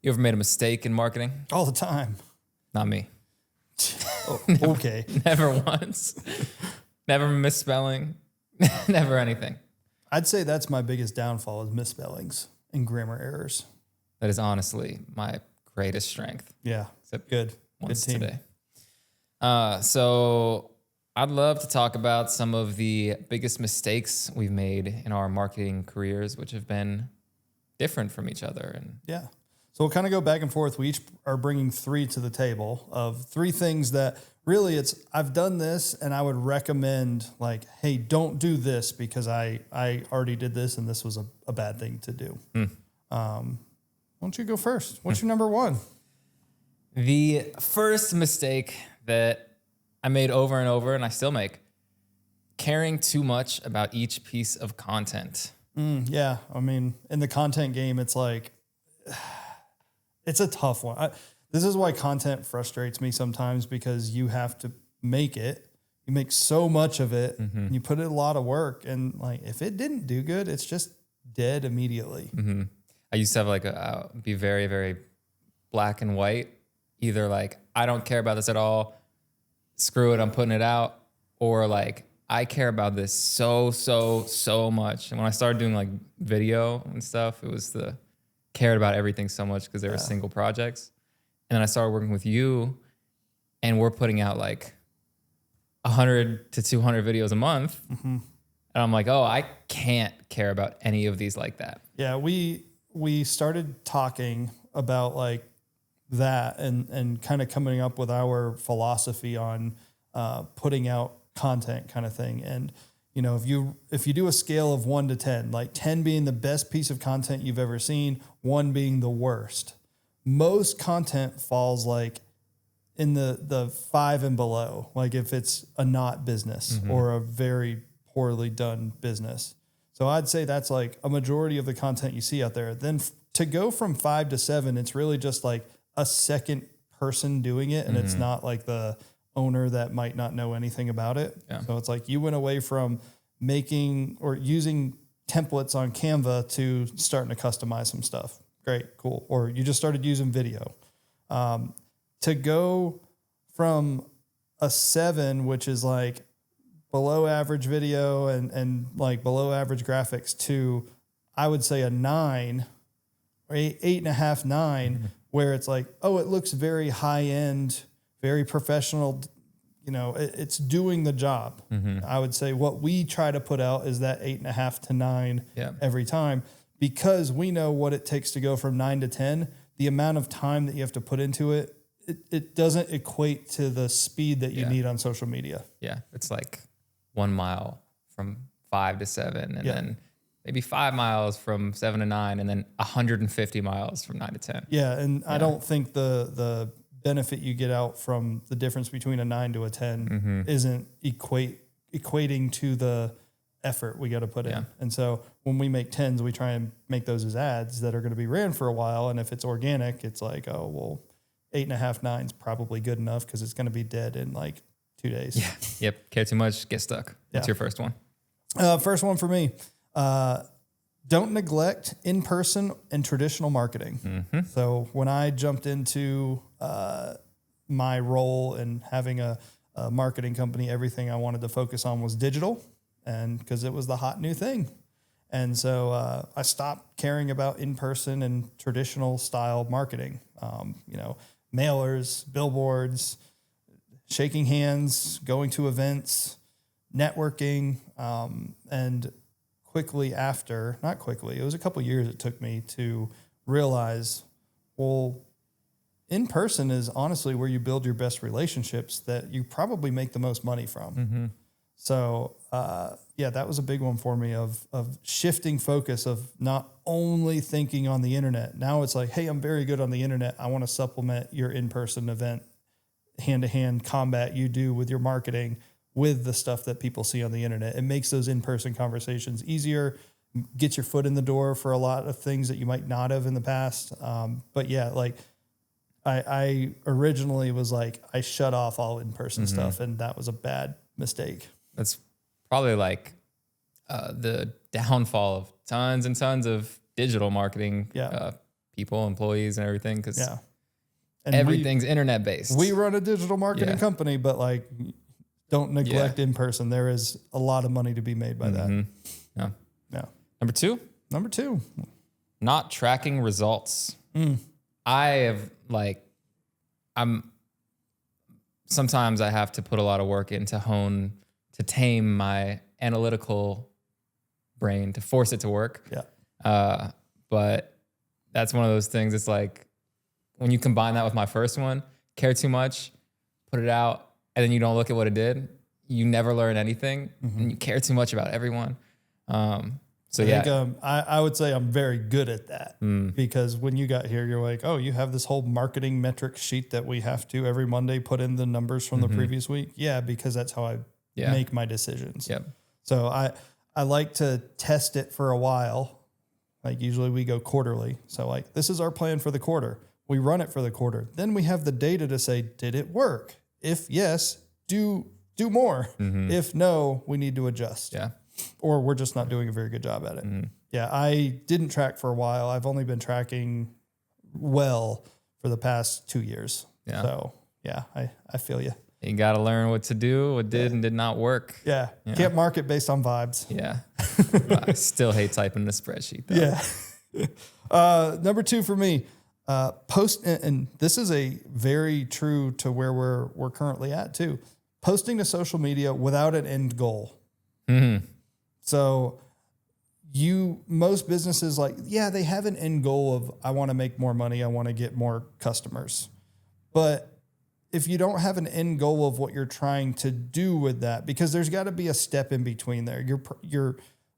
You ever made a mistake in marketing? All the time. Not me. Oh, okay. Never once. Never misspelling. Never anything. I'd say that's my biggest downfall is misspellings and grammar errors. That is honestly my greatest strength. Yeah. Except good. Once Good team. today. So I'd love to talk about some of the biggest mistakes we've made in our marketing careers, which have been different from each other. And Yeah. So we'll kind of go back and forth. We each are bringing 3 to the table of 3 things that really I've done this and I would recommend like, hey, don't do this because I already did this and this was a bad thing to do. Why don't you go first? What's your number 1? the first mistake that I made over and over, and I still make, caring too much about each piece of content. Yeah. I mean, in the content game, it's like, it's a tough one. This is why content frustrates me sometimes because you have to make it. You make so much of it and you put in a lot of work. And like, if it didn't do good, it's just dead immediately. I used to have like be very, very black and white. Either like, I don't care about this at all. Screw it, I'm putting it out. Or like, I care about this so much. And when I started doing like video and stuff, it was cared about everything so much because they were single projects. And then I started working with you and we're putting out like 100 to 200 videos a month. And I'm like, oh, I can't care about any of these like that. Yeah. We started talking about like that and kind of coming up with our philosophy on putting out content kind of thing. And, you know, if you do a scale of 1 to 10, like 10 being the best piece of content you've ever seen, 1 being the worst, most content falls like in the 5 and below. Like if it's a not business or a very poorly done business. So I'd say that's like a majority of the content you see out there. Then to go from 5 to 7, it's really just like a second person doing it. And it's not like the owner that might not know anything about it. Yeah. So it's like you went away from making or using templates on Canva to starting to customize some stuff. Great, cool. Or you just started using video. To go from a 7, which is like below average video and like below average graphics, to I would say a 9 or 8.5, 9, where it's like, oh, it looks very high end, very professional. You know, it's doing the job. I would say what we try to put out is that 8.5 to 9 every time, because we know what it takes to go from 9 to 10. The amount of time that you have to put into it, it doesn't equate to the speed that you need on social media. Yeah. It's like 1 mile from 5 to 7 and then maybe 5 miles from 7 to 9 and then 150 miles from 9 to 10. Yeah. And I don't think the benefit you get out from the difference between a 9 to a 10 isn't equating to the effort we got to put in. And so when we make 10s, we try and make those as ads that are going to be ran for a while. And if it's organic, it's like, oh, well, 8.5, 9 is probably good enough because it's going to be dead in like 2 days. Yeah. Yep. Care too much, get stuck. What's your first one? First one for me. Don't neglect in-person and traditional marketing. So when I jumped into my role in having a marketing company, everything I wanted to focus on was digital, and because it was the hot new thing. And so I stopped caring about in-person and traditional style marketing. You know, mailers, billboards, shaking hands, going to events, networking, and quickly after, not quickly, it was a couple of years it took me to realize, well, in person is honestly where you build your best relationships that you probably make the most money from. So, that was a big one for me of shifting focus of not only thinking on the internet. Now it's like, hey, I'm very good on the internet. I want to supplement your in-person event, hand-to-hand combat you do with your marketing with the stuff that people see on the internet. It makes those in-person conversations easier, gets your foot in the door for a lot of things that you might not have in the past. But yeah, like I originally was like, I shut off all in-person stuff, and that was a bad mistake. That's probably like the downfall of tons and tons of digital marketing people, employees, and everything because and everything's internet based. We run a digital marketing company, but like, don't neglect in person. There is a lot of money to be made by that. Yeah. Yeah. Number two, 2, not tracking results. I have sometimes I have to put a lot of work in to tame my analytical brain to force it to work. Yeah. But that's one of those things. It's like when you combine that with my first one, care too much, put it out, and then you don't look at what it did. You never learn anything, and you care too much about everyone. I think, I would say I'm very good at that because when you got here, you're like, oh, you have this whole marketing metric sheet that we have to every Monday put in the numbers from the previous week. Yeah, because that's how I make my decisions. Yep. So I like to test it for a while. Like usually we go quarterly. So like this is our plan for the quarter. We run it for the quarter. Then we have the data to say, did it work? If yes, do more. If no, we need to adjust. Yeah. Or we're just not doing a very good job at it. Yeah, I didn't track for a while. I've only been tracking well for the past 2 years. Yeah. So yeah, I feel you. You got to learn what to do, what did and did not work. Yeah. Can't market based on vibes. Yeah. I still hate typing the spreadsheet though. Yeah. Number 2 for me, post, and this is a very true to where we're currently at too. Posting to social media without an end goal. So most businesses they have an end goal of, I want to make more money. I want to get more customers. But if you don't have an end goal of what you're trying to do with that, because there's got to be a step in between there, you're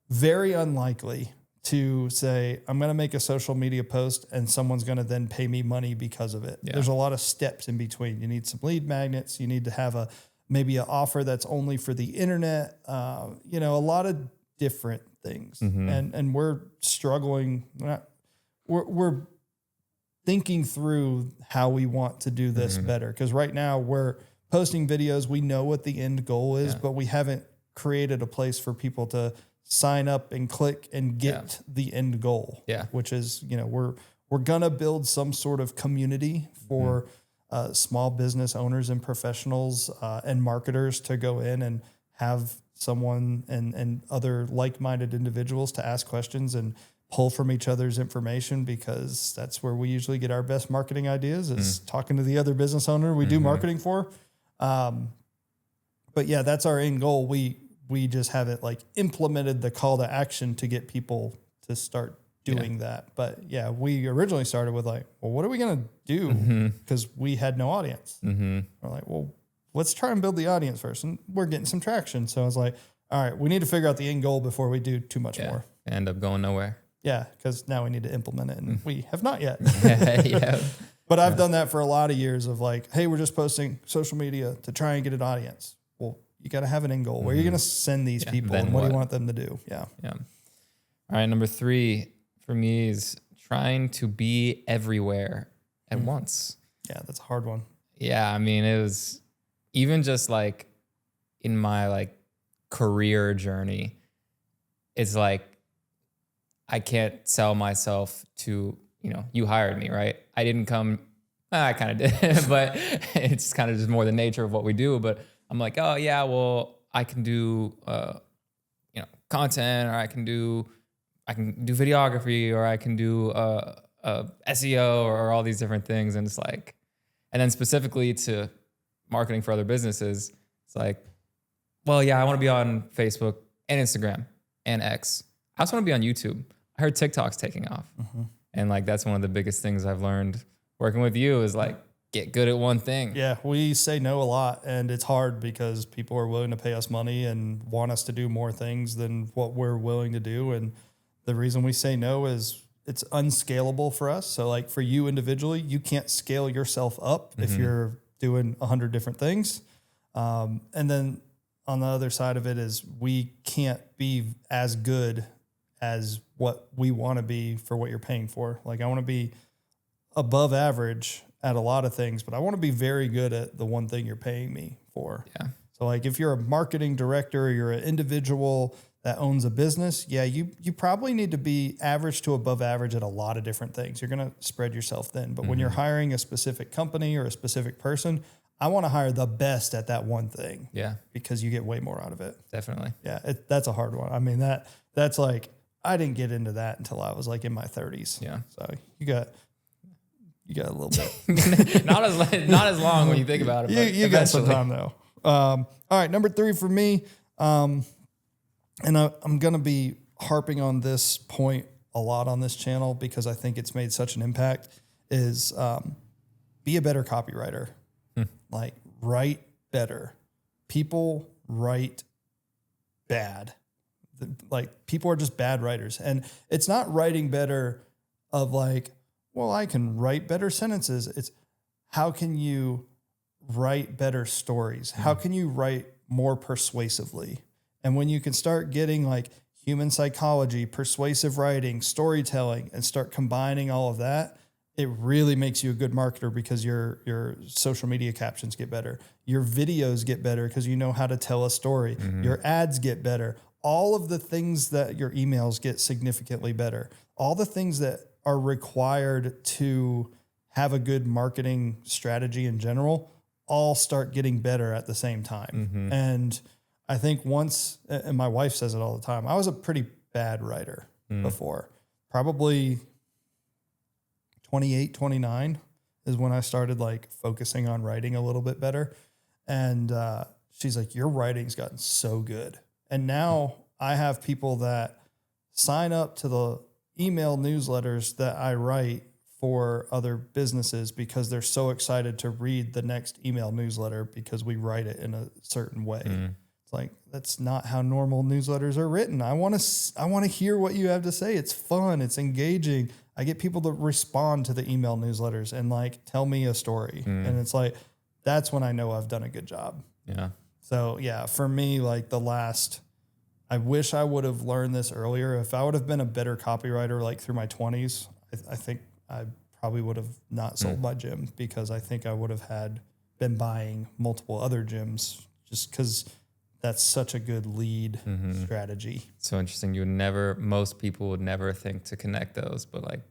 very unlikely to say, I'm going to make a social media post and someone's going to then pay me money because of it. Yeah. There's a lot of steps in between. You need some lead magnets. You need to have maybe an offer that's only for the internet. A lot of different things. And we're struggling. We're thinking through how we want to do this better. Because right now we're posting videos. We know what the end goal is, but we haven't created a place for people to sign up and click and get the end goal. Yeah. Which is, we're going to build some sort of community for small business owners and professionals and marketers to go in and have someone and other like-minded individuals to ask questions and pull from each other's information, because that's where we usually get our best marketing ideas is talking to the other business owner we do marketing for. But yeah, that's our end goal. We just haven't implemented the call to action to get people to start doing that. But yeah, we originally started with well, what are we going to do? Because we had no audience. We're like, well, let's try and build the audience first. And we're getting some traction. So I was like, all right, we need to figure out the end goal before we do too much more. End up going nowhere. Yeah, because now we need to implement it, and we have not yet. Yeah. But I've done that for a lot of years of hey, we're just posting social media to try and get an audience. Well, you got to have an end goal. Where are you going to send these people, and what do you want them to do? Yeah. Yeah. All right, number 3 for me is trying to be everywhere at once. Yeah, that's a hard one. Yeah, I mean, it was even just in my career journey, it's I can't sell myself to, you hired me, right? I didn't come, I kind of did, but it's kind of just more the nature of what we do. But I'm like, oh yeah, well, I can do, content, or I can do videography, or I can do SEO or all these different things. And it's and then specifically to marketing for other businesses, it's well, yeah, I want to be on Facebook and Instagram and X. I also want to be on YouTube. I heard TikTok's taking off. And that's one of the biggest things I've learned working with you is get good at one thing. Yeah, we say no a lot, and it's hard because people are willing to pay us money and want us to do more things than what we're willing to do. And the reason we say no is it's unscalable for us. So for you individually, you can't scale yourself up if you're doing 100 different things. And then on the other side of it is we can't be as good as what we want to be for what you're paying for. I want to be above average at a lot of things, but I want to be very good at the one thing you're paying me for. Yeah. So if you're a marketing director or you're an individual that owns a business, yeah, you probably need to be average to above average at a lot of different things. You're going to spread yourself thin. But when you're hiring a specific company or a specific person, I want to hire the best at that one thing. Yeah. Because you get way more out of it. Definitely. Yeah. That's a hard one. I mean, that's like, I didn't get into that until I was like in my 30s. Yeah. So you got a little bit. not as long when you think about it. But you got some time though. All right. Number 3 for me. And I'm going to be harping on this point a lot on this channel because I think it's made such an impact is, be a better copywriter. Like write better. People write bad. Like people are just bad writers. And it's not writing better of like, well, I can write better sentences. It's how can you write better stories? How can you write more persuasively? And when you can start getting like human psychology, persuasive writing, storytelling, and start combining all of that, it really makes you a good marketer because your social media captions get better. Your videos get better because you know how to tell a story. Your ads get better. All of the things that your emails get significantly better. All the things that are required to have a good marketing strategy in general all start getting better at the same time. And I think once, and my wife says it all the time, I was a pretty bad writer before. Probably 28, 29 is when I started like focusing on writing a little bit better. And she's like, your writing's gotten so good. And now I have people that sign up to the email newsletters that I write for other businesses because they're so excited to read the next email newsletter because we write it in a certain way. It's like, that's not how normal newsletters are written. I want to hear what you have to say. It's fun. It's engaging. I get people to respond to the email newsletters and like, tell me a story. And it's like, that's when I know I've done a good job. Yeah. So yeah, for me, like I wish I would have learned this earlier. If I would have been a better copywriter, like through my 20s, I think I probably would have not sold my gym because I think I would have been buying multiple other gyms just because that's such a good lead strategy. So interesting. Most people would never think to connect those, but like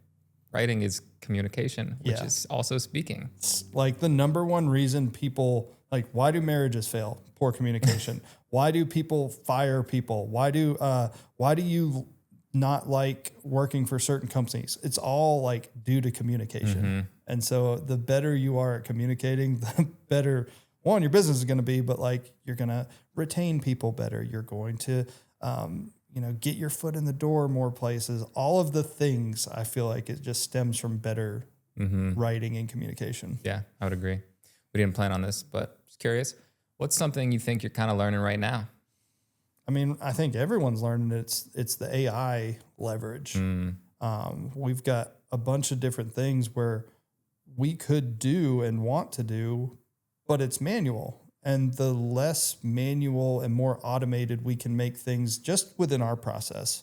writing is communication, which is also speaking. It's like the number one reason people like, why do marriages fail? Poor communication. Why do people fire people? Why do you not like working for certain companies? It's all like due to communication. And so the better you are at communicating, the better one, your business is going to be, but like you're going to retain people better. You're going to, get your foot in the door more places. All of the things I feel like it just stems from better writing and communication. Yeah, I would agree. We didn't plan on this, but just curious, what's something you think you're kind of learning right now? I mean, I think everyone's learning it's the AI leverage. We've got a bunch of different things where we could do and want to do, but it's manual. And the less manual and more automated we can make things just within our process,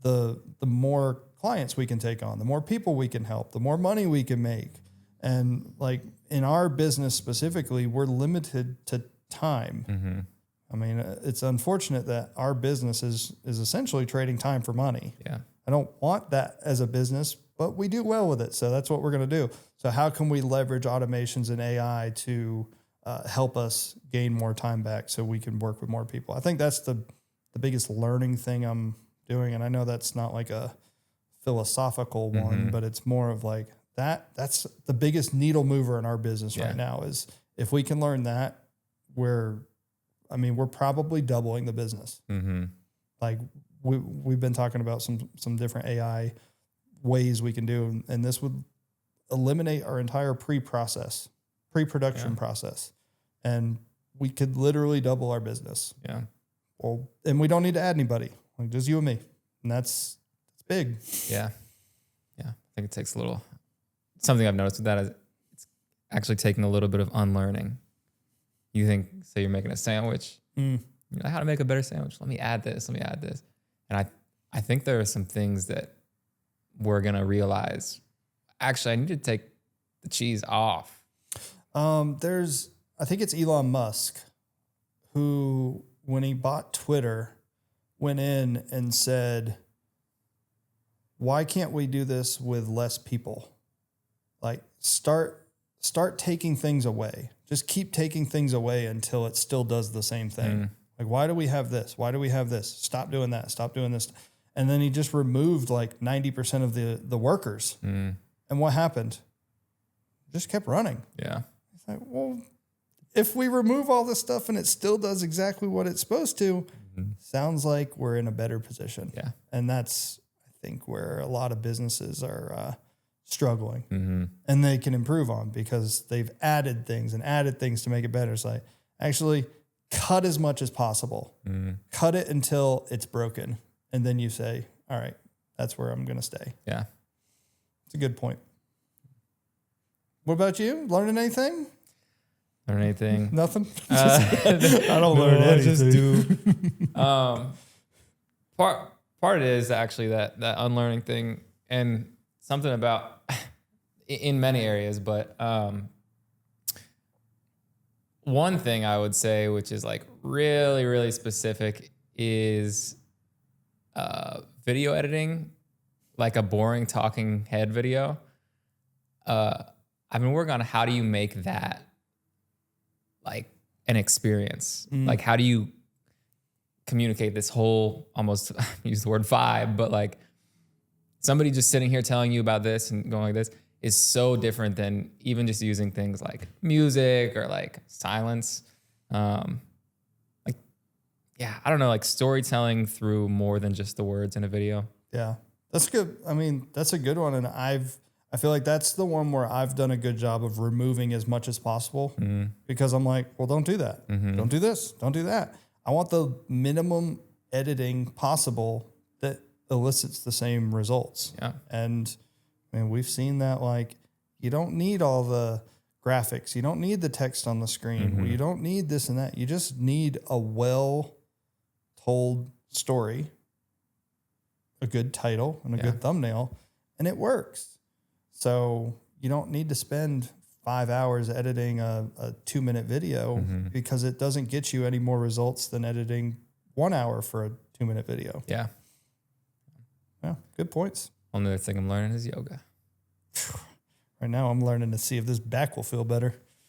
the more clients we can take on, the more people we can help, the more money we can make. And like in our business specifically, we're limited to time. I mean, it's unfortunate that our business is essentially trading time for money. Yeah. I don't want that as a business, but we do well with it. So that's what we're going to do. So how can we leverage automations and AI to help us gain more time back so we can work with more people? I think that's the biggest learning thing I'm doing. And I know that's not like a philosophical one, but it's more of like that's the biggest needle mover in our business right now is if we can learn that, we're probably doubling the business. Like we've been talking about some different AI ways we can do, and this would eliminate our entire pre-production process, and we could literally double our business. Yeah. Well, and we don't need to add anybody, like just you and me, and it's big. Yeah. Yeah. I think it takes something I've noticed with that is it's actually taking a little bit of unlearning. You say you're making a sandwich, you're like, how to make a better sandwich? Let me add this. And I think there are some things that we're going to realize, actually, I need to take the cheese off. I think it's Elon Musk who, when he bought Twitter, went in and said, why can't we do this with less people? Like start taking things away. Just keep taking things away until it still does the same thing. Like, why do we have this? Why do we have this? Stop doing that. Stop doing this. And then he just removed like 90% of the workers. And what happened? Just kept running. Yeah. It's like, well, if we remove all this stuff and it still does exactly what it's supposed to, sounds like we're in a better position. Yeah. And that's, I think, where a lot of businesses are struggling, and they can improve on because they've added things to make it better. It's like, actually cut as much as possible, cut it until it's broken. And then you say, all right, that's where I'm going to stay. Yeah. It's a good point. What about you? Learning anything? Learn anything? Nothing. I don't learn anything. Just do. Part is actually that unlearning thing, and something about in many areas, but one thing I would say, which is like really, really specific, is video editing, like a boring talking head video. I've been working on how do you make that like an experience? Like, how do you communicate this whole, almost use the word vibe, but like somebody just sitting here telling you about this and going like this is so different than even just using things like music or like silence. Like, yeah, I don't know, like storytelling through more than just the words in a video. Yeah, that's good. I mean, that's a good one. And I feel like that's the one where I've done a good job of removing as much as possible because I'm like, well, don't do that. Don't do this. Don't do that. I want the minimum editing possible that elicits the same results. Yeah. And I mean, we've seen that, like, you don't need all the graphics. You don't need the text on the screen. You don't need this and that. You just need a well told story, a good title and a good thumbnail, and it works. So you don't need to spend 5 hours editing a 2-minute video because it doesn't get you any more results than editing 1 hour for a 2-minute video. Yeah. Yeah, good points. Only other thing I'm learning is yoga. Right now I'm learning to see if this back will feel better.